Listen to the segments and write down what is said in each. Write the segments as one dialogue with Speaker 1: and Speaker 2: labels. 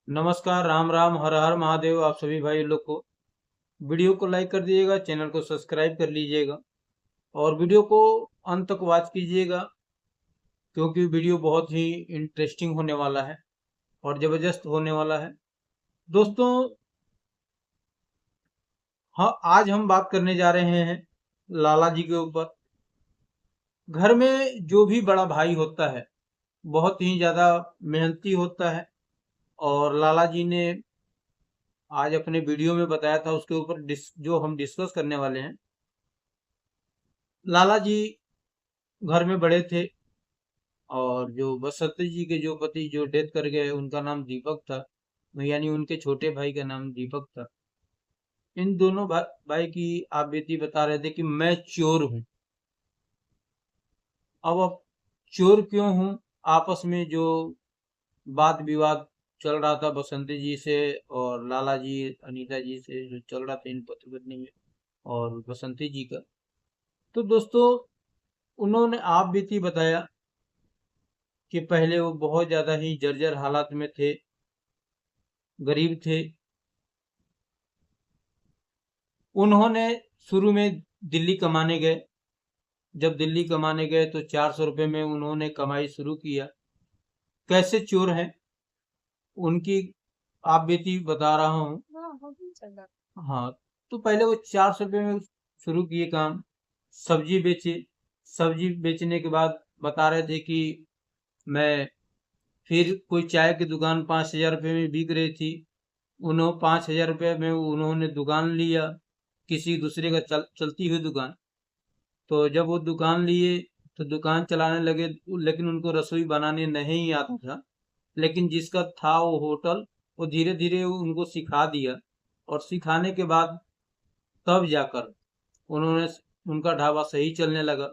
Speaker 1: नमस्कार, राम राम, हर हर महादेव। आप सभी भाई लोग को वीडियो को लाइक कर दीजिएगा, चैनल को सब्सक्राइब कर लीजिएगा और वीडियो को अंत तक वॉच कीजिएगा, क्योंकि वीडियो बहुत ही इंटरेस्टिंग होने वाला है और ज़बरदस्त होने वाला है। दोस्तों, हाँ, आज हम बात करने जा रहे हैं लाला जी के ऊपर। घर में जो भी बड़ा भाई होता है बहुत ही ज़्यादा मेहनती होता है, और लाला जी ने आज अपने वीडियो में बताया था, उसके ऊपर जो हम डिस्कस करने वाले हैं। लाला जी घर में बड़े थे, और जो बसंती जी के जो पति जो डेथ कर गए उनका नाम दीपक था, यानी उनके छोटे भाई का नाम दीपक था। इन दोनों भाई की आप बीती बता रहे थे कि मैं चोर हूँ। अब चोर क्यों हूँ? आपस में जो वाद विवाद चल रहा था बसंती जी से और लाला जी अनीता जी से, जो चल रहा था इन पति पत्नी में और बसंती जी का, तो दोस्तों उन्होंने आप बीती बताया कि पहले वो बहुत ज्यादा ही जर्जर हालात में थे, गरीब थे। उन्होंने शुरू में दिल्ली कमाने गए। जब दिल्ली कमाने गए तो 400 रुपये में उन्होंने कमाई शुरू किया। कैसे चोर हैं उनकी आप बीती बता रहा हूँ। हाँ, तो पहले वो 400 रुपये में शुरू किए काम। सब्जी बेचे। सब्जी बेचने के बाद बता रहे थे कि मैं, फिर कोई चाय की दुकान 5,000 रुपये में बिक रही थी। उन्होंने 5,000 रुपये में उन्होंने दुकान लिया, किसी दूसरे का चलती हुई दुकान। तो जब वो दुकान लिए तो दुकान चलाने लगे, लेकिन उनको रसोई बनाने नहीं आता था। लेकिन जिसका था वो होटल, वो धीरे धीरे उनको सिखा दिया, और सिखाने के बाद तब जाकर उन्होंने उनका ढाबा सही चलने लगा।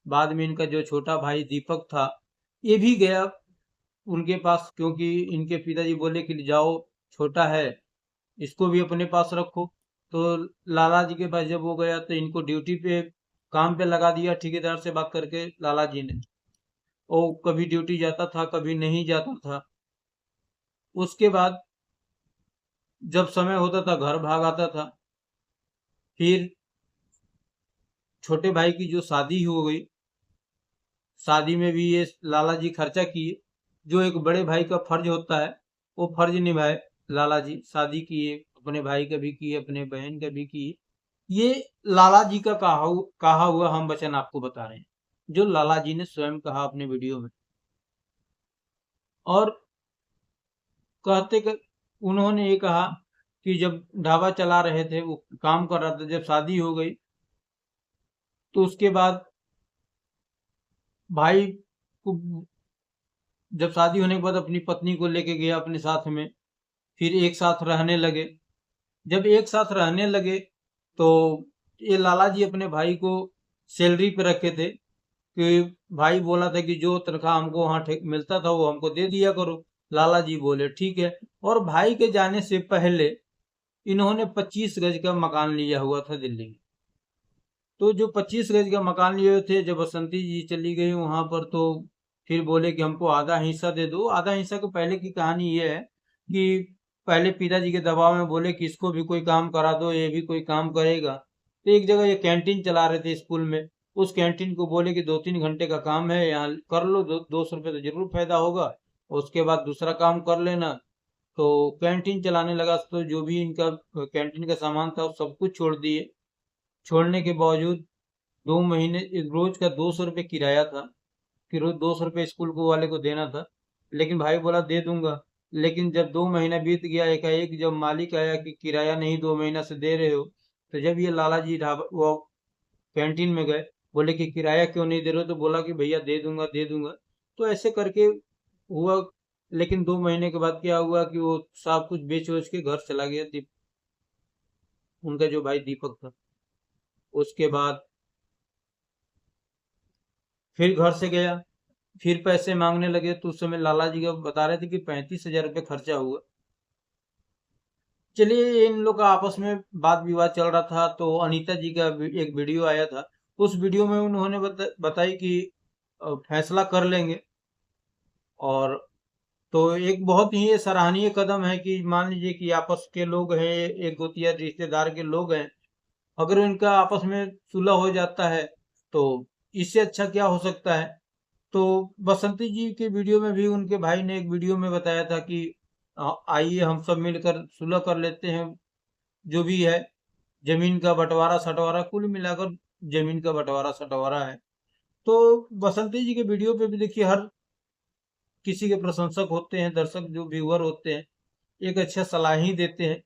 Speaker 1: बाद में इनका जो छोटा भाई दीपक था, ये भी गया उनके पास, क्योंकि इनके पिताजी बोले कि जाओ, छोटा है, इसको भी अपने पास रखो। तो लाला जी के पास जब वो गया तो इनको ड्यूटी पे, काम पे लगा दिया ठेकेदार से बात करके लाला जी ने। वो कभी ड्यूटी जाता था, कभी नहीं जाता था। उसके बाद जब समय होता था घर भाग आता था। फिर छोटे भाई की जो शादी हो गई, शादी में भी ये लाला जी खर्चा किए। जो एक बड़े भाई का फर्ज होता है वो फर्ज निभाए। लाला जी शादी किए, अपने भाई का भी किए, अपने बहन का भी किए। ये लाला जी का कहा हुआ हम वचन आपको बता रहे हैं, जो लाला जी ने स्वयं कहा अपने वीडियो में। और कहते कर उन्होंने ये कहा कि जब ढाबा चला रहे थे, वो काम कर रहा था, जब शादी हो गई तो उसके बाद भाई को, जब शादी होने के बाद अपनी पत्नी को लेके गया अपने साथ में। फिर एक साथ रहने लगे। जब एक साथ रहने लगे तो ये लाला जी अपने भाई को सैलरी पे रखे थे, कि भाई बोला था कि जो तनख्वाह हमको वहाँ मिलता था वो हमको दे दिया करो। लाला जी बोले ठीक है। और भाई के जाने से पहले इन्होंने 25 गज का मकान लिया हुआ था दिल्ली में। तो जो 25 गज का मकान लिए हुए थे, जब बसंती जी चली गई वहां पर, तो फिर बोले कि हमको आधा हिस्सा दे दो। आधा हिस्सा के पहले की कहानी ये है कि पहले पिताजी के दबाव में बोले कि इसको भी कोई काम करा दो, ये भी कोई काम करेगा। तो एक जगह ये कैंटीन चला रहे थे स्कूल में। उस कैंटीन को बोले कि 2-3 घंटे का काम है, यहाँ कर लो, 200 रुपये तो जरूर फायदा होगा, उसके बाद दूसरा काम कर लेना। तो कैंटीन चलाने लगा, तो जो भी इनका कैंटीन का सामान था सब कुछ छोड़ दिए। छोड़ने के बावजूद 2 महीने, रोज का 200 रुपये किराया था, कि रोज 200 रुपये स्कूल को वाले को देना था। लेकिन भाई बोला दे दूंगा। लेकिन जब 2 महीना बीत गया, एकाएक जब मालिक आया कि किराया नहीं 2 महीना से दे रहे हो, तो जब ये लाला जी ढाबा वो कैंटीन में गए, बोले कि किराया क्यों नहीं दे रहे हो, तो बोला कि भैया दे दूंगा दे दूंगा। तो ऐसे करके हुआ। लेकिन 2 महीने के बाद क्या हुआ कि वो सब कुछ बेच वेच के घर चला गया, उनका जो भाई दीपक था। उसके बाद फिर घर से गया, फिर पैसे मांगने लगे, तो उस समय लाला जी का बता रहे थे कि 35,000 रुपये खर्चा हुआ। चलिए, इन लोग का आपस में वाद विवाद चल रहा था, तो अनीता जी का एक वीडियो आया था। उस वीडियो में उन्होंने बताई कि फैसला कर लेंगे, और तो एक बहुत ही ये सराहनीय कदम है कि मान लीजिए कि आपस के लोग हैं, एक गोतिया रिश्तेदार के लोग हैं, अगर उनका आपस में सुलह हो जाता है तो इससे अच्छा क्या हो सकता है। तो बसंती जी के वीडियो में भी उनके भाई ने एक वीडियो में बताया था कि आइए हम सब मिलकर सुलह कर लेते हैं, जो भी है जमीन का बंटवारा सटवारा, कुल मिलाकर जमीन का बंटवारा सटवारा है। तो बसंती जी के वीडियो पे भी देखिए हर किसी के प्रशंसक होते हैं, दर्शक जो व्यूअर होते हैं एक अच्छा सलाह ही देते हैं।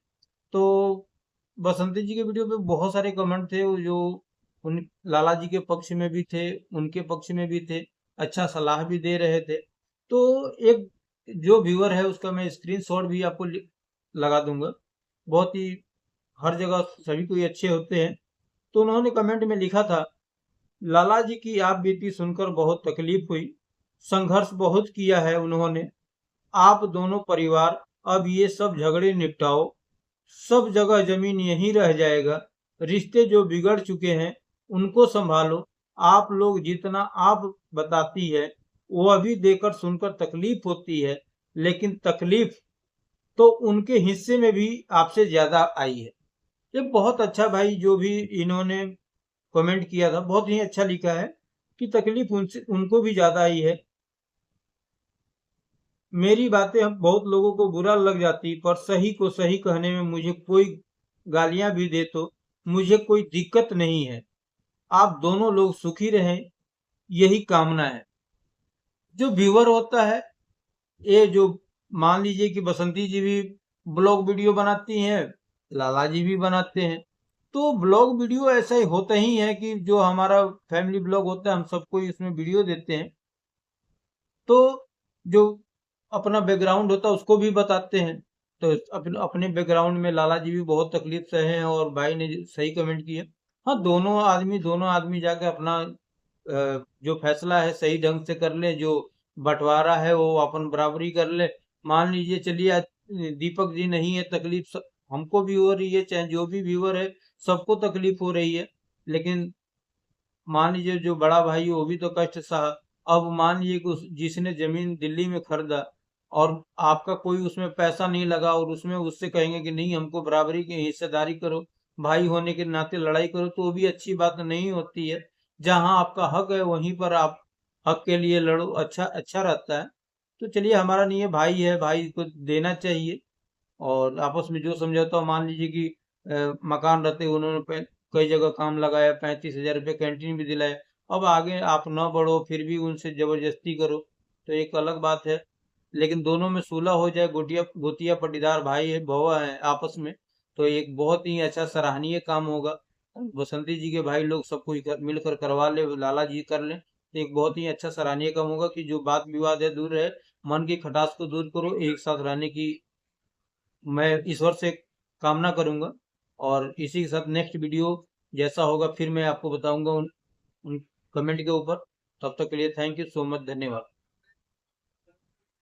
Speaker 1: तो बसंती जी के वीडियो पे बहुत सारे कमेंट थे जो उन लाला जी के पक्ष में भी थे, उनके पक्ष में भी थे, अच्छा सलाह भी दे रहे थे। तो एक जो व्यूअर है उसका मैं स्क्रीनशॉट भी आपको लगा दूंगा। बहुत ही हर जगह सभी कोई अच्छे होते हैं। तो उन्होंने कमेंट में लिखा था, लाला जी की आप बीती सुनकर बहुत तकलीफ हुई, संघर्ष बहुत किया है उन्होंने। आप दोनों परिवार अब ये सब झगड़े निपटाओ, सब जगह जमीन यहीं रह जाएगा, रिश्ते जो बिगड़ चुके हैं उनको संभालो। आप लोग जितना आप बताती है वो अभी देकर सुनकर तकलीफ होती है, लेकिन तकलीफ तो उनके हिस्से में भी आपसे ज्यादा आई है। ये बहुत अच्छा भाई जो भी इन्होंने कमेंट किया था, बहुत ही अच्छा लिखा है कि तकलीफ उनसे उनको भी ज्यादा आई है। मेरी बातें हम बहुत लोगों को बुरा लग जाती, पर सही को सही कहने में मुझे कोई गालियां भी दे तो मुझे कोई दिक्कत नहीं है। आप दोनों लोग सुखी रहें, यही कामना है। जो व्यूअर होता है, ये जो मान लीजिए कि बसंती जी भी ब्लॉग वीडियो बनाती हैं, लाला जी भी बनाते हैं। तो ब्लॉग वीडियो ऐसा ही होता ही है कि जो हमारा फैमिली ब्लॉग होता है हम सबको इसमें वीडियो देते हैं। तो जो अपना बैकग्राउंड होता है उसको भी बताते हैं। तो अपने बैकग्राउंड में लाला जी भी बहुत तकलीफ सहे हैं और भाई ने सही कमेंट किया। हाँ, दोनों आदमी जाके अपना जो फैसला है सही ढंग से कर ले, जो बंटवारा है वो अपन बराबरी कर ले। मान लीजिए चलिए आज दीपक जी नहीं है, तकलीफ हमको भी हो रही है, चाहे जो भी व्यूअर है सबको तकलीफ हो रही है, लेकिन मान लीजिए जो बड़ा भाई है वो भी तो कष्ट सहा। अब मान लीजिए कि जिसने जमीन दिल्ली में खरीदा और आपका कोई उसमें पैसा नहीं लगा और उसमें उससे कहेंगे कि नहीं हमको बराबरी की हिस्सेदारी करो, भाई होने के नाते लड़ाई करो, तो वो भी अच्छी बात नहीं होती है। जहां आपका हक है वहीं पर आप हक के लिए लड़ो, अच्छा अच्छा रहता है। तो चलिए हमारा नहीं है, भाई है, भाई को देना चाहिए। और आपस में जो समझौता मान लीजिए कि मकान रहते उन्होंने कई जगह काम लगाया, 35,000 रुपये कैंटीन भी दिलाया। अब आगे आप न बढ़ो फिर भी उनसे जबरदस्ती करो तो एक अलग बात है। लेकिन दोनों में सुलह हो जाए, गोटिया गोतिया पटीदार भाई है भौवा है आपस में, तो एक बहुत ही अच्छा सराहनीय काम होगा। बसंती जी के भाई लोग सब कुछ मिलकर करवा ले, लाला जी कर ले, तो एक बहुत ही अच्छा सराहनीय काम होगा कि जो बात विवाद है दूर रहे, मन की खटास को दूर करो, एक साथ रहने की मैं ईश्वर से कामना करूंगा। और इसी के साथ नेक्स्ट वीडियो जैसा होगा फिर मैं आपको बताऊंगा उन कमेंट के ऊपर। तब तक के लिए थैंक यू सो मच, धन्यवाद।